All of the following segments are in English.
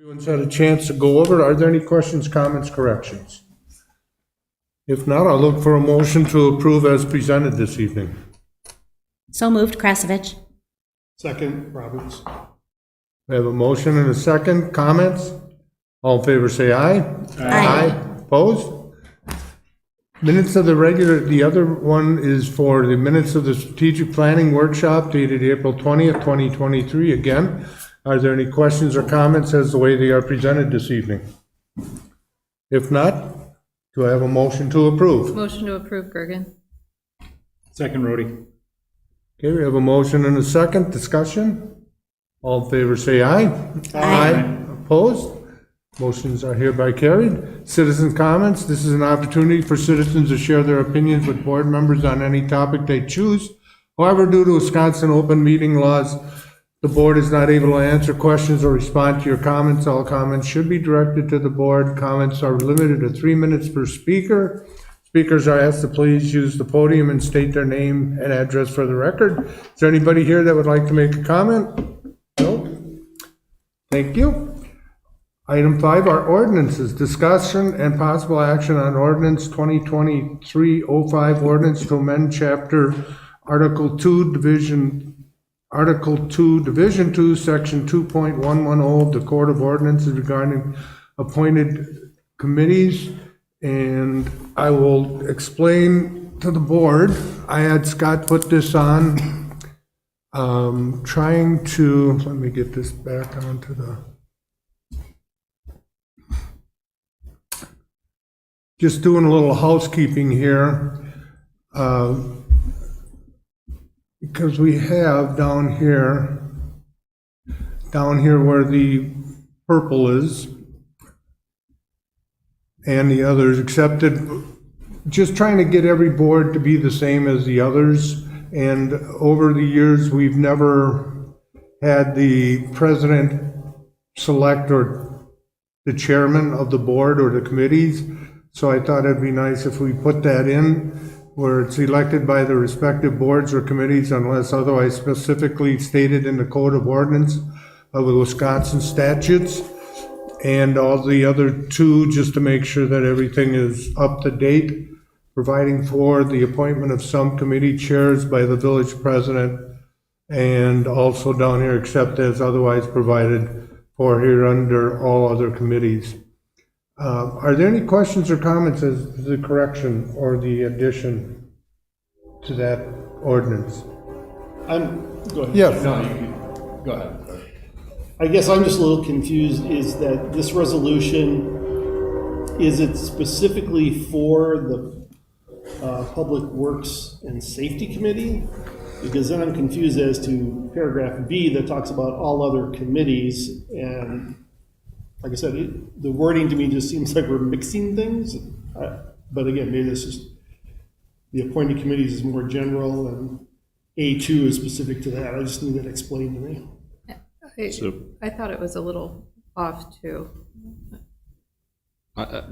Everyone's had a chance to go over it. Are there any questions, comments, corrections? If not, I'll look for a motion to approve as presented this evening. So moved, Krasovich. Second, Roberts. We have a motion and a second. Comments? All in favor say aye. Aye. Opposed? Minutes of the other one is for the minutes of the strategic planning workshop dated April 20th, 2023. Again, are there any questions or comments as the way they are presented this evening? If not, do I have a motion to approve? Motion to approve, Gergen. Second, Rhodey. Okay, we have a motion and a second. Discussion? All in favor say aye. Aye. Opposed? Motions are hereby carried. Citizen comments. This is an opportunity for citizens to share their opinions with board members on any topic they choose. However, due to Wisconsin open meeting laws, the board is not able to answer questions or respond to your comments. All comments should be directed to the board. Comments are limited to 3 minutes per speaker. Speakers are asked to please use the podium and state their name and address for the record. Is there anybody here that would like to make a comment? No? Thank you. Item 5 are ordinances. Discussion and possible action on ordinance 2023-05 ordinance to amend chapter Article 2, Division 2, Section 2.110 of the Code of Ordinances regarding appointed committees. And I will explain to the board. I had Scott put this on, trying to, let me get this back onto the, just doing a little housekeeping here. Because we have down here where the purple is, and the others accepted, just trying to get every board to be the same as the others. And over the years, we've never had the president select or the chairman of the board or the committees. So I thought it'd be nice if we put that in, where it's elected by the respective boards or committees unless otherwise specifically stated in the Code of Ordinance of the Wisconsin statutes. And all the other two, just to make sure that everything is up to date, providing for the appointment of some committee chairs by the village president, and also down here, except as otherwise provided for here under all other committees. Are there any questions or comments as to the correction or the addition to that ordinance? Go ahead. Yes. No, you can, go ahead. I guess I'm just a little confused, is that this resolution, is it specifically for the Public Works and Safety Committee? Because then I'm confused as to paragraph B that talks about all other committees, and like I said, the wording to me just seems like we're mixing things. But again, maybe this is, the appointed committees is more general and A2 is specific to that. I just need that explained to me. I thought it was a little off too.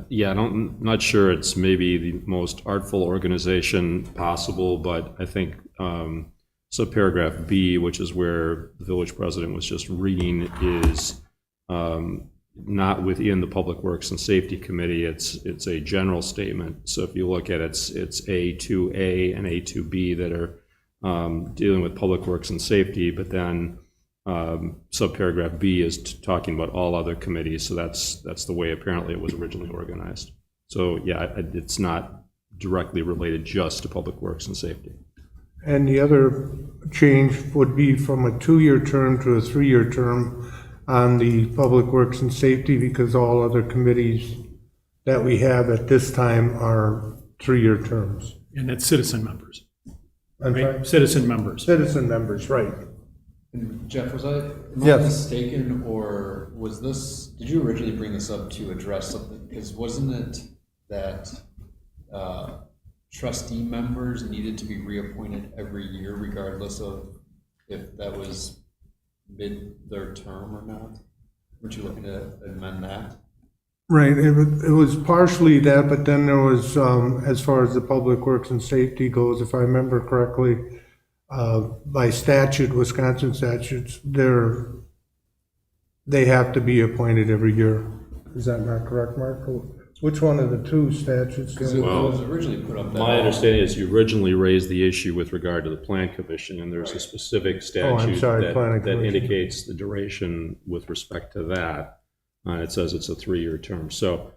Yeah, I'm not sure it's maybe the most artful organization possible, but I think subparagraph B, which is where the village president was just reading, is not within the Public Works and Safety Committee. It's a general statement. So if you look at it, it's A2A and A2B that are dealing with Public Works and Safety, but then subparagraph B is talking about all other committees. So that's the way apparently it was originally organized. So yeah, it's not directly related just to Public Works and Safety. And the other change would be from a 2-year term to a 3-year term on the Public Works and Safety, because all other committees that we have at this time are 3-year terms. And it's citizen members. I'm sorry? Right? Citizen members. Citizen members, right. And Jeff, was I Yes. mistaken, or was this, did you originally bring this up to address something? Because wasn't it that trustee members needed to be reappointed every year regardless of if that was mid their term or not? Weren't you looking to amend that? Right, it was partially that, but then there was, as far as the Public Works and Safety goes, if I remember correctly, by statute, Wisconsin statutes, they have to be appointed every year. Is that not correct, Mark? Which one of the two statutes? Because it was originally put up that. My understanding is you originally raised the issue with regard to the plan commission, and there's a specific statute sorry, planning that commission. indicates the duration with respect to that. It says it's a 3-year term. So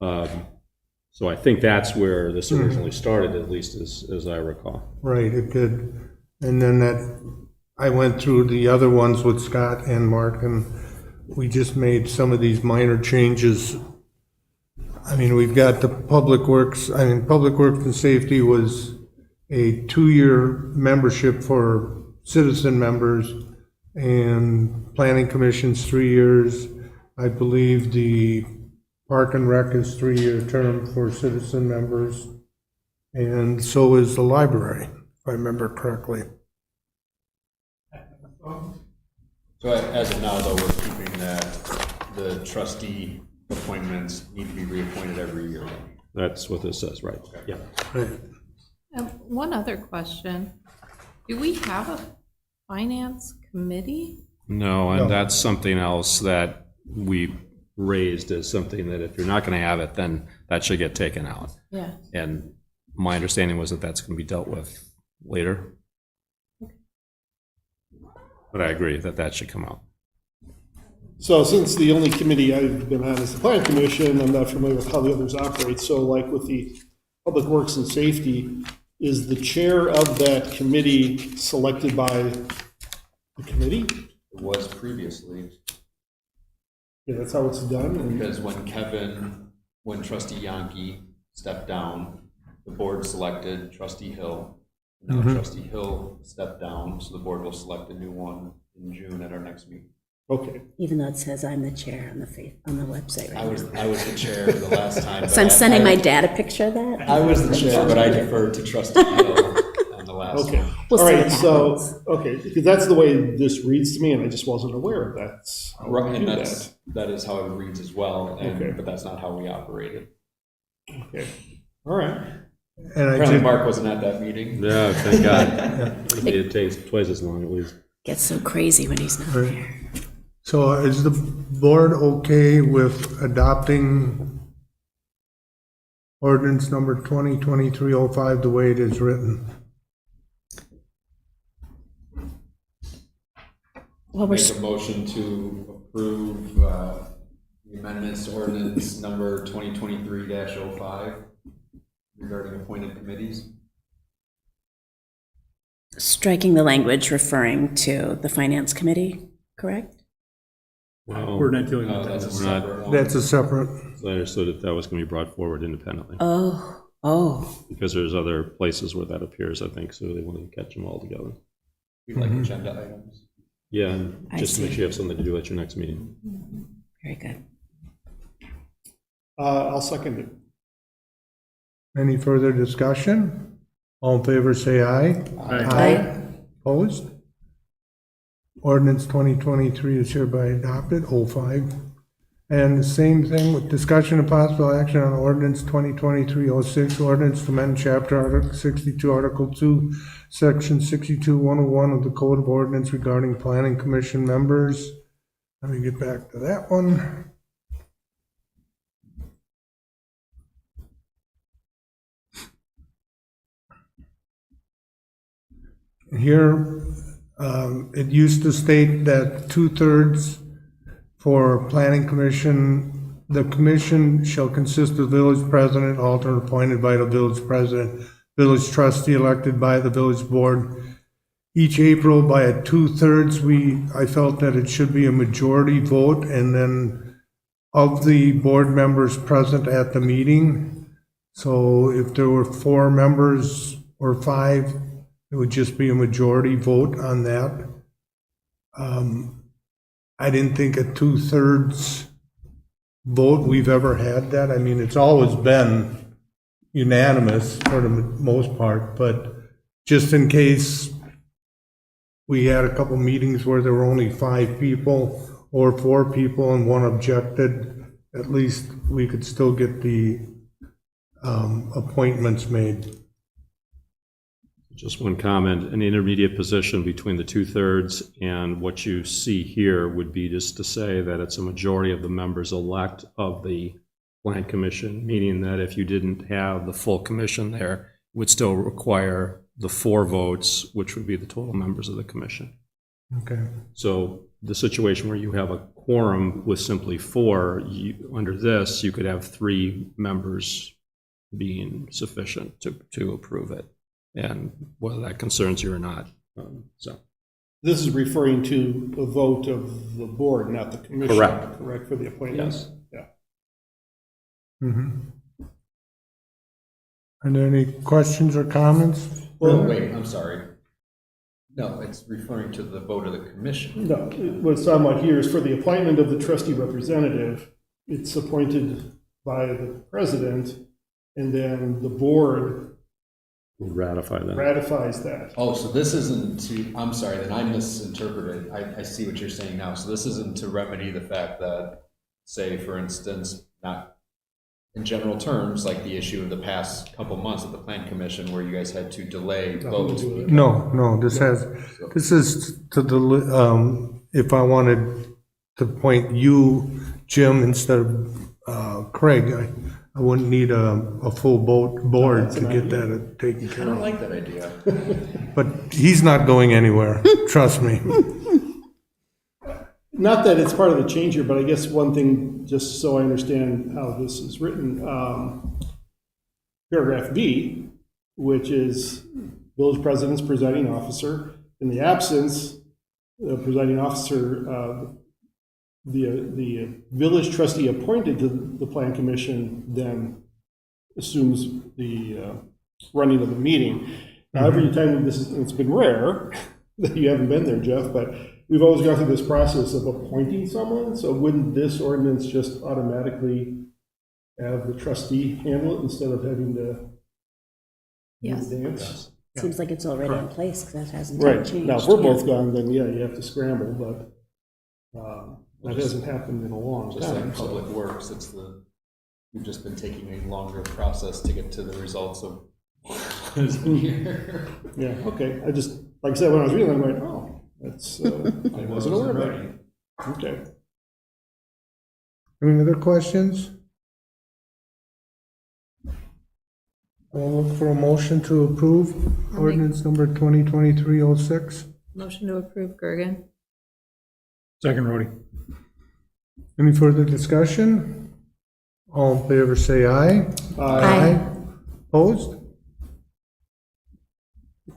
I think that's where this originally started, at least as I recall. Right, it did. And then I went through the other ones with Scott and Mark, and we just made some of these minor changes. I mean, we've got the Public Works and Safety was a 2-year membership for citizen members, and Planning Commission's 3 years. I believe the Park and Rec is 3-year term for citizen members, and so is the library, if I remember correctly. So as of now, though, we're keeping that the trustee appointments need to be reappointed every year. That's what this says, right? Yeah. Right. One other question. Do we have a finance committee? No, No. and that's something else that we raised as something that if you're not going to have it, then that should get taken out. Yeah. And my understanding was that that's going to be dealt with later. But I agree that that should come out. So since the only committee I've been on is the Plan Commission, I'm not familiar with how the others operate. So like with the Public Works and Safety, is the chair of that committee selected by the committee? It was previously, Yeah, that's how it's done. And because when trustee Yankee stepped down, the board selected trustee Hill. Now trustee Hill stepped down, so the board will select a new one in June at our next meeting. okay, Even though it says I'm the chair on the website I right was now. the chair the last time. So I'm sending my dad a picture of that? I was the chair, but I deferred to trustee Hill on the last okay. one. We'll All see right, what so, happens. okay, because that's the way this reads to me, and I just wasn't aware of that. How we Right, and do that is how it reads as well, Okay. but that's not how we operated. Okay, all right. And I Apparently did, Mark wasn't at that meeting. Yeah, thank God. It takes twice as long at least. Gets so crazy when he's not Right. there. so is the board okay with adopting ordinance number 2023-05 the way it is written? Well, we're, Make a motion to approve the amendments to ordinance number 2023-05 regarding appointed committees. striking the language referring to the finance committee, correct? Well, We're not doing No, that. that's a We're not- separate one. That's a separate, I understood that that was going to be brought forward independently, Oh, because there's other places where that appears, I think, so they wanted to catch them all together. We like agenda items. Yeah, and I just to make see. sure you have something to do at your next meeting. very good. I'll second it. any further discussion? All in favor, say aye. Aye. Opposed? Ordinance 2023 is hereby adopted, 05. And the same thing with discussion and possible action on ordinance 2023-06, ordinance to amend chapter Article 62, Article 2, Section 62-101 of the Code of Ordinance regarding Planning Commission members. Let me get back to that one. Here, it used to state that 2/3 for planning commission, the commission shall consist of village president, alternate appointed by the village president, village trustee elected by the village board. Each April by a 2/3, I felt that it should be a majority vote, and then of the board members present at the meeting. So if there were 4 members or 5, it would just be a majority vote on that. I didn't think a 2/3 vote we've ever had that. I mean, it's always been unanimous for the most part, but just in case we had a couple meetings where there were only 5 people or 4 people and one objected, at least we could still get the appointments made. Just one comment, an intermediate position between the 2/3 and what you see here would be just to say that it's a majority of the members elect of the Plan Commission, meaning that if you didn't have the full commission there, it would still require the 4 votes, which would be the total members of the commission. Okay. So the situation where you have a quorum with simply 4, under this, you could have 3 members being sufficient to approve it, and whether that concerns you or not. So This is referring to a vote of the board, not the commission. Correct. Correct, for the appointment? Yes. Yeah. Are there any questions or comments? Well, wait, I'm sorry. No, it's referring to the vote of the commission. No, what it's talking about here is for the appointment of the trustee representative, it's appointed by the president, and then the board ratify that. ratifies that. Oh, so this isn't to, I'm sorry, then I misinterpreted. I see what you're saying now. So this isn't to remedy the fact that, say, for instance, not in general terms, like the issue of the past couple months at the Plan Commission where you guys had to delay votes. No, this is to the, if I wanted to appoint you, Jim, instead of Craig, I wouldn't need a full board to get that taken I care don't of. like that idea. But he's not going anywhere, trust me. Not that it's part of the change here, but I guess one thing, just so I understand how this is written, paragraph B, which is village president's presiding officer. In the absence, the presiding officer, the village trustee appointed to the Plan Commission then assumes the running of the meeting. Now, every time it's been rare that you haven't been there, Jeff, but we've always gone through this process of appointing someone, so wouldn't this ordinance just automatically have the trustee handle it instead of having to do Yes. the dance? Seems like it's already in place, because that hasn't Right, changed. now, if we're yeah. both gone, then yeah, you have to scramble, but that hasn't happened in a long Just time. like Public Works, you've just been taking a longer process to get to the results of what is in here. Yeah, okay, I just, like I said, when I was reading, I'm like, oh, that's, I wasn't aware of that. Okay. Any other questions? I'll look for a motion to approve ordinance number 2023-06. Motion to approve Gergen. Second, Rhodey. Any further discussion? All in favor, say aye. Aye. Opposed?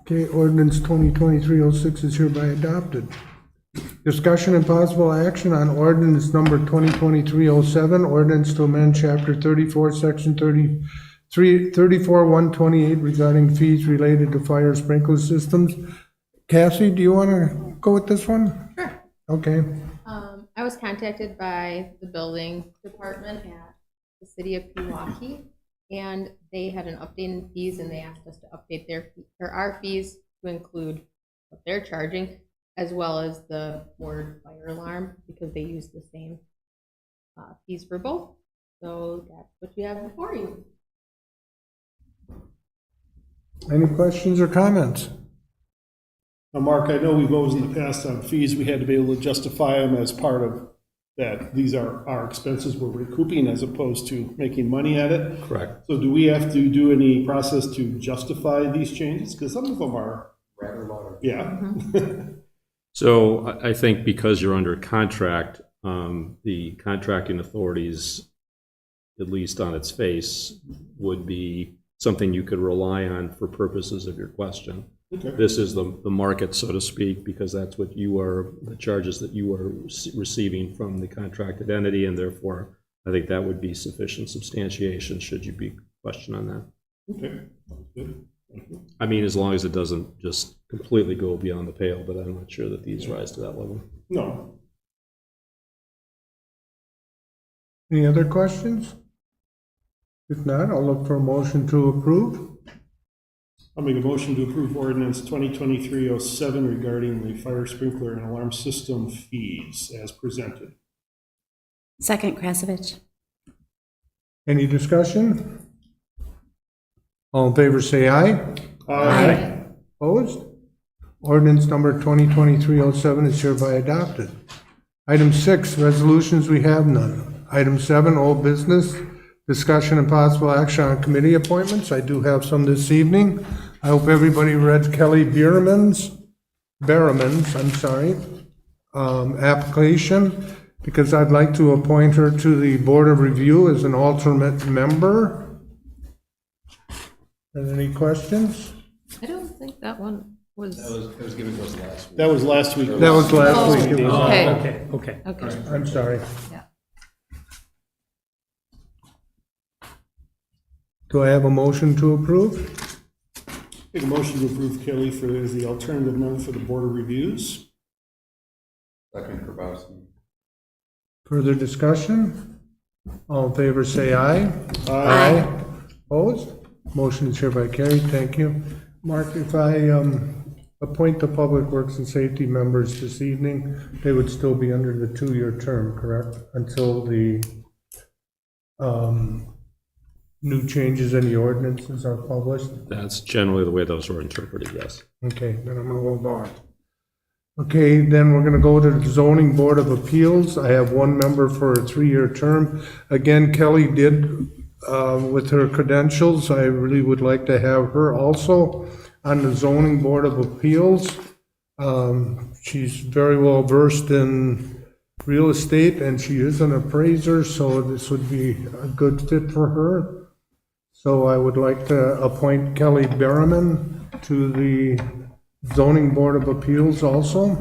Okay, ordinance 2023-06 is hereby adopted. Discussion and possible action on ordinance number 2023-07, ordinance to amend chapter 34, section 34-128 regarding fees related to fire sprinkler systems. Cassie, do you want to go with this one? Sure. Okay. I was contacted by the building department at the city of Pewaukee, and they had an update in fees, and they asked us to update our fees to include what they're charging, as well as the Ford fire alarm, because they use the same fees for both. So that's what you have before you. Any questions or comments? Now, Mark, I know we've always in the past on fees, we had to be able to justify them as part of that. These are our expenses we're recouping as opposed to making money at it. Correct. So do we have to do any process to justify these changes? Because some of them are Rather large. yeah. So I think because you're under contract, the contracting authorities, at least on its face, would be something you could rely on for purposes of your question. Okay. This is the market, so to speak, because that's what you are, the charges that you are receiving from the contracted entity, and therefore, I think that would be sufficient substantiation should you be questioned on that. Okay. Sounds good. Thank you. I mean, as long as it doesn't just completely go beyond the pale, but I'm not sure that these rise to that level. No. Any other questions? If not, I'll look for a motion to approve. I'll make a motion to approve ordinance 2023-07 regarding the fire sprinkler and alarm system fees as presented. Second, Krasovich. Any discussion? All in favor, say aye. Aye. Opposed? Ordinance number 2023-07 is hereby adopted. Item 6, resolutions, we have none. Item 7, old business, discussion and possible action on committee appointments. I do have some this evening. I hope everybody read Kelly Berriman's application, because I'd like to appoint her to the Board of Review as an alternate member. Any questions? I don't think that one was, It was given to us last week. That was last week. That was last week. It was on. okay, Okay. okay. I'm sorry. Yeah. Do I have a motion to approve? Make a motion to approve Kelly for as the alternative member for the Board of Reviews. Second, Grabowski. Further discussion? All in favor, say aye. Aye. Opposed? Motion is hereby carried. Thank you. Mark, if I appoint the Public Works and Safety members this evening, they would still be under the 2-year term, correct? Until the new changes in the ordinances are published? That's generally the way those were interpreted, yes. Okay, then I'm gonna hold on. Okay, then we're gonna go to the Zoning Board of Appeals. I have one member for a 3-year term. Again, Kelly did, with her credentials, I really would like to have her also on the Zoning Board of Appeals. She's very well versed in real estate, and she is an appraiser, so this would be a good fit for her. So I would like to appoint Kelly Berriman to the Zoning Board of Appeals also.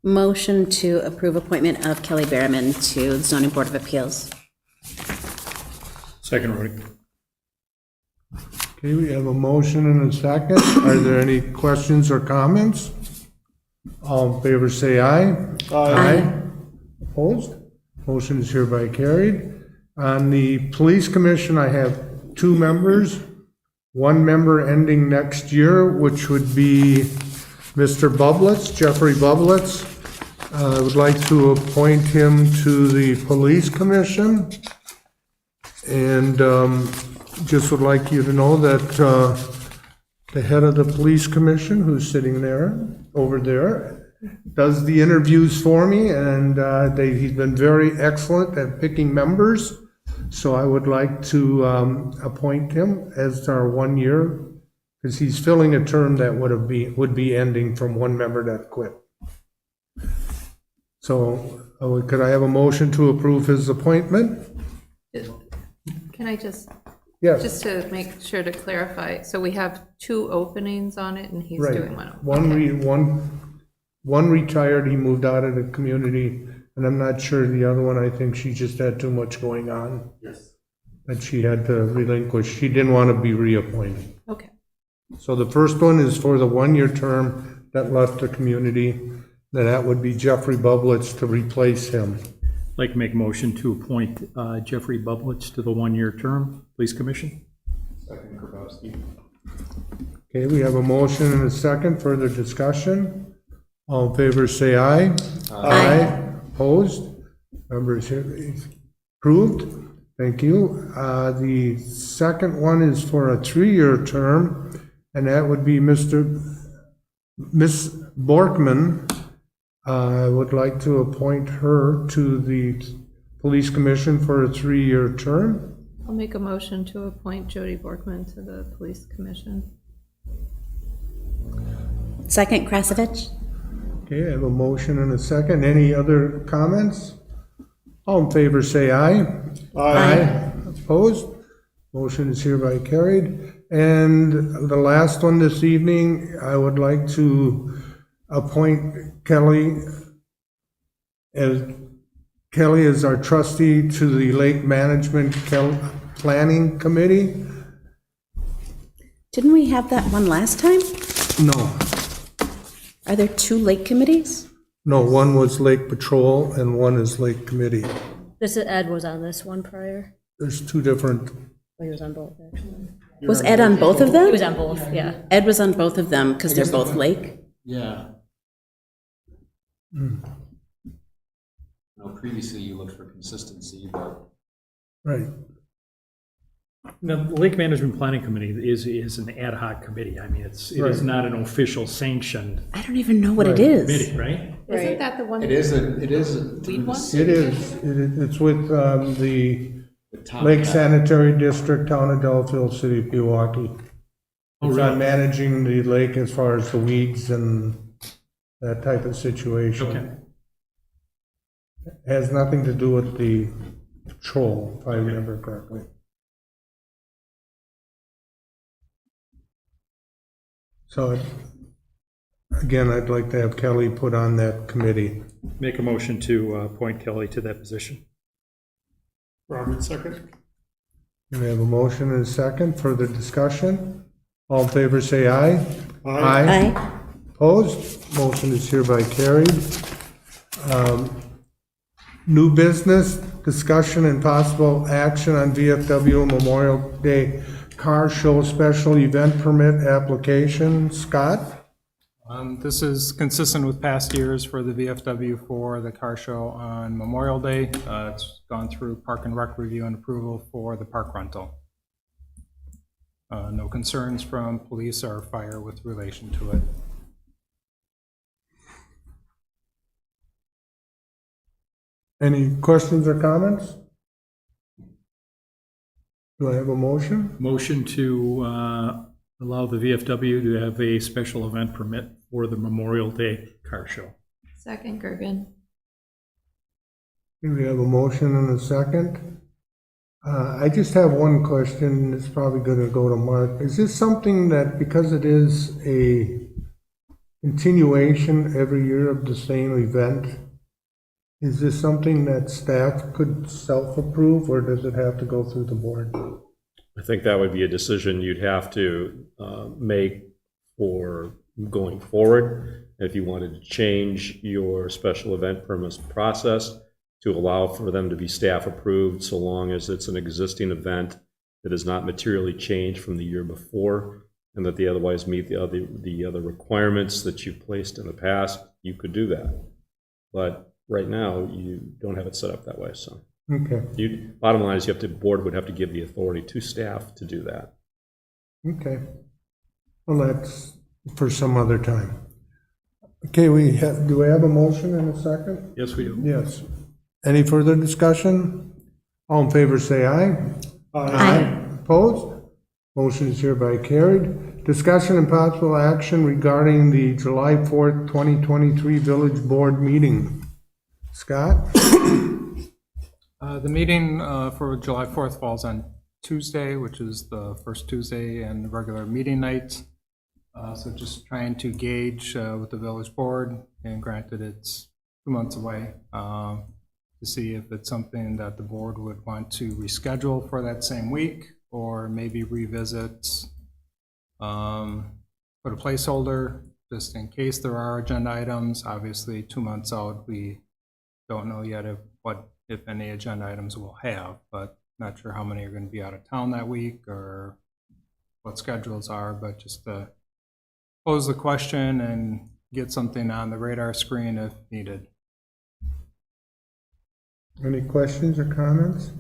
Motion to approve appointment of Kelly Berriman to the Zoning Board of Appeals. Second, Rudy. Okay, we have a motion and a second. Are there any questions or comments? All in favor, say aye. Aye. Opposed? Motion is hereby carried. On the Police Commission, I have 2 members. One member ending next year, which would be Mr. Bublitz, Jeffrey Bublitz. I would like to appoint him to the Police Commission. And just would like you to know that the head of the Police Commission, who's sitting there, over there, does the interviews for me, and he's been very excellent at picking members. So I would like to appoint him as our 1 year, because he's filling a term that would be ending from one member that quit. So could I have a motion to approve his appointment? Can I just Yes, to make sure to clarify, so we have 2 openings on it and he's right. doing one. One retired, he moved out of the community, and I'm not sure the other one, I think she just had too much going on. Yes. That she had to relinquish. She didn't want to be reappointed. Okay. So the first one is for the 1-year term that left the community. Then that would be Jeffrey Bublitz to replace him. Like to make a motion to appoint Jeffrey Bublitz to the 1-year term, Police Commission. Second, Grabowski. Okay, we have a motion and a second. Further discussion? All in favor, say aye. Aye. Opposed? Members here, approved. Thank you. The second one is for a 3-year term, and that would be Miss Borkman. I would like to appoint her to the Police Commission for a 3-year term. I'll make a motion to appoint Jody Borkman to the Police Commission. Second, Krasovich? Okay, I have a motion and a second. Any other comments? All in favor, say aye. Aye. Opposed? Motion is hereby carried. And the last one this evening, I would like to appoint Kelly as our trustee to the Lake Management Planning Committee. Didn't we have that one last time? No, Are there 2 lake committees? no, one was Lake Patrol and one is Lake Committee. This is, Ed was on this one prior. There's 2 different, Well, he was on both, actually. Was Ed on both of He them? was on both, yeah. Ed was on both of them because they're both lake. Yeah. No, previously you looked for consistency, but right. The Lake Management Planning Committee is an ad hoc committee. I mean, it is not an official sanctioned I don't even know what it committee, is. right? Isn't that the one? It is through the city. It is, it's with the with Tom Lake Peck. Sanitary District, Town of Delafield, City of Pewaukee. Oh, It's really? on managing the lake as far as the weeds and that type of situation. Okay. Has nothing to do with the patrol, if I remember correctly. So, again, I'd like to have Kelly put on that committee. Make a motion to appoint Kelly to that position. Robert, second. We have a motion and a second. Further discussion? All in favor, say aye. Aye. Opposed? Motion is hereby carried. New business, discussion and possible action on VFW Memorial Day Car Show Special Event Permit Application. Scott? This is consistent with past years for the VFW for the car show on Memorial Day. It's gone through Park and Rec review and approval for the park rental. No concerns from police or fire with relation to it. Any questions or comments? Do I have a motion? Motion to allow the VFW to have a special event permit for the Memorial Day car show. Second, Gergen. We have a motion and a second. I just have one question, it's probably gonna go to Mark. Is this something that, because it is a continuation every year of the same event, is this something that staff could self-approve, or does it have to go through the board? I think that would be a decision you'd have to make for going forward. If you wanted to change your special event permits process to allow for them to be staff approved, so long as it's an existing event that is not materially changed from the year before, and that they otherwise meet the other requirements that you've placed in the past, you could do that. But right now, you don't have it set up that way, so. Okay, Bottom line is, board would have to give the authority to staff to do that. okay. Well, that's for some other time. Okay, do we have a motion and a second? Yes, we do. Yes. Any further discussion? All in favor, say aye. Aye. Opposed? Motion is hereby carried. Discussion and possible action regarding the July 4th, 2023 Village Board meeting. Scott? The meeting for July 4th falls on Tuesday, which is the first Tuesday and the regular meeting night. So just trying to gauge with the village board, and granted it's 2 months away, to see if it's something that the board would want to reschedule for that same week, or maybe revisit, put a placeholder just in case there are agenda items. Obviously, 2 months out, we don't know yet if any agenda items we'll have, but not sure how many are going to be out of town that week or what schedules are, but just to pose the question and get something on the radar screen if needed. Any questions or comments?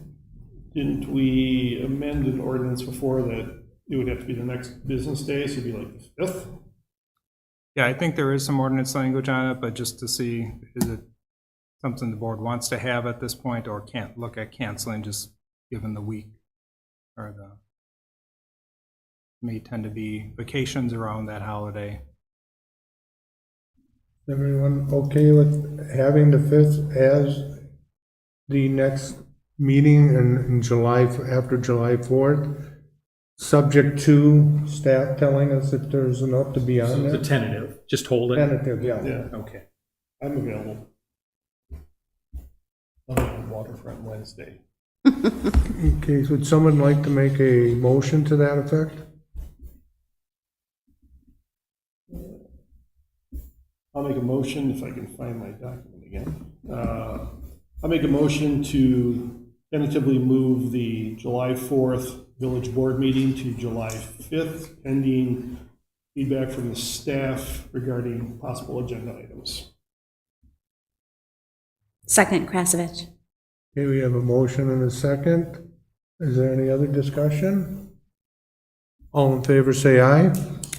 Didn't we amend an ordinance before that it would have to be the next business day, so it'd be like the 5th? Yeah, I think there is some ordinance language on it, but just to see, is it something the board wants to have at this point, or can't look at canceling just given the week, or the may tend to be vacations around that holiday. Everyone okay with having the 5th as the next meeting in July, after July 4th? Subject to staff telling us if there's enough to be on So there? it's a tentative, just hold it? Tentative, yeah. Yeah, Okay. I'm available. On Waterfront Wednesday. Okay, so would someone like to make a motion to that effect? I'll make a motion, if I can find my document again. I'll make a motion to tentatively move the July 4th village board meeting to July 5th, pending feedback from the staff regarding possible agenda items. Second, Krasovich. Okay, we have a motion and a second. Is there any other discussion? All in favor, say aye.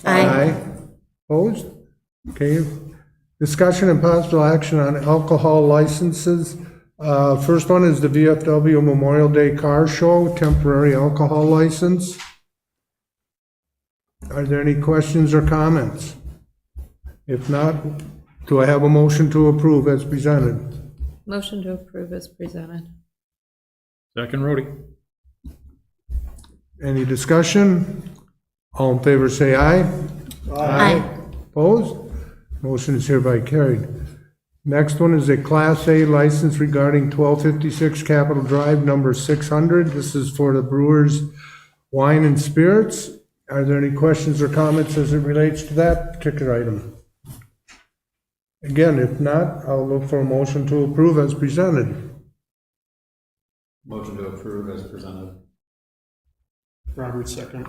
Aye. Opposed? Okay. Discussion and possible action on alcohol licenses. First one is the VFW Memorial Day Car Show, temporary alcohol license. Are there any questions or comments? If not, do I have a motion to approve as presented? Motion to approve is presented. Second, Rhodey. Any discussion? All in favor, say aye. Aye. Opposed? Motion is hereby carried. Next one is a Class A license regarding 1256 Capitol Drive, number 600. This is for the Brewers Wine and Spirits. Are there any questions or comments as it relates to that particular item? Again, if not, I'll look for a motion to approve as presented. Motion to approve as presented. Roberts, second.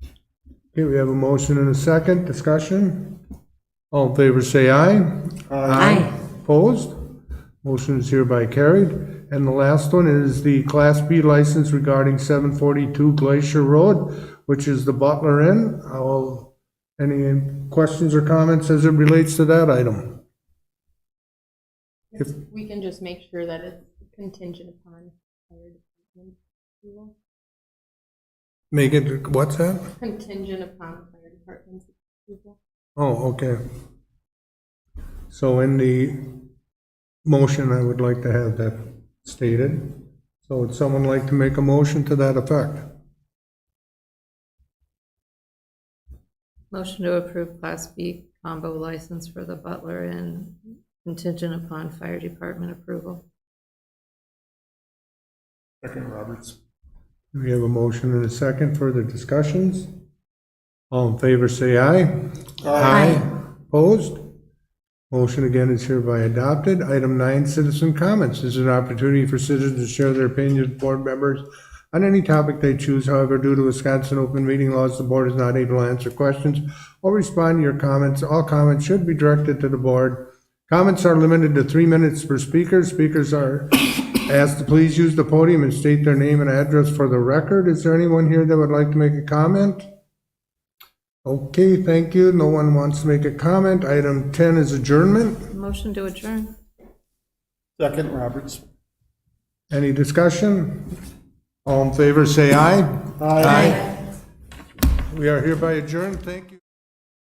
Okay, we have a motion and a second. Discussion? All in favor, say aye. Aye. Opposed? Motion is hereby carried. And the last one is the Class B license regarding 742 Glacier Road, which is the Butler Inn. Any questions or comments as it relates to that item? We can just make sure that it's contingent upon fire department approval. Make it, what's that? Contingent upon fire department's approval. Oh, okay. So in the motion, I would like to have that stated. So would someone like to make a motion to that effect? Motion to approve Class B combo license for the Butler Inn contingent upon fire department approval. Second, Roberts. We have a motion and a second. Further discussions? All in favor, say aye. Aye. Opposed? Motion again is hereby adopted. Item 9, citizen comments. This is an opportunity for citizens to share their opinions with board members on any topic they choose. However, due to Wisconsin open meeting laws, the board is not able to answer questions or respond to your comments. All comments should be directed to the board. Comments are limited to 3 minutes per speaker. Speakers are asked to please use the podium and state their name and address for the record. Is there anyone here that would like to make a comment? Okay, thank you. No one wants to make a comment. Item 10 is adjournment. Motion to adjourn. Second, Roberts. Any discussion? All in favor, say aye. Aye. We are hereby adjourned. Thank you.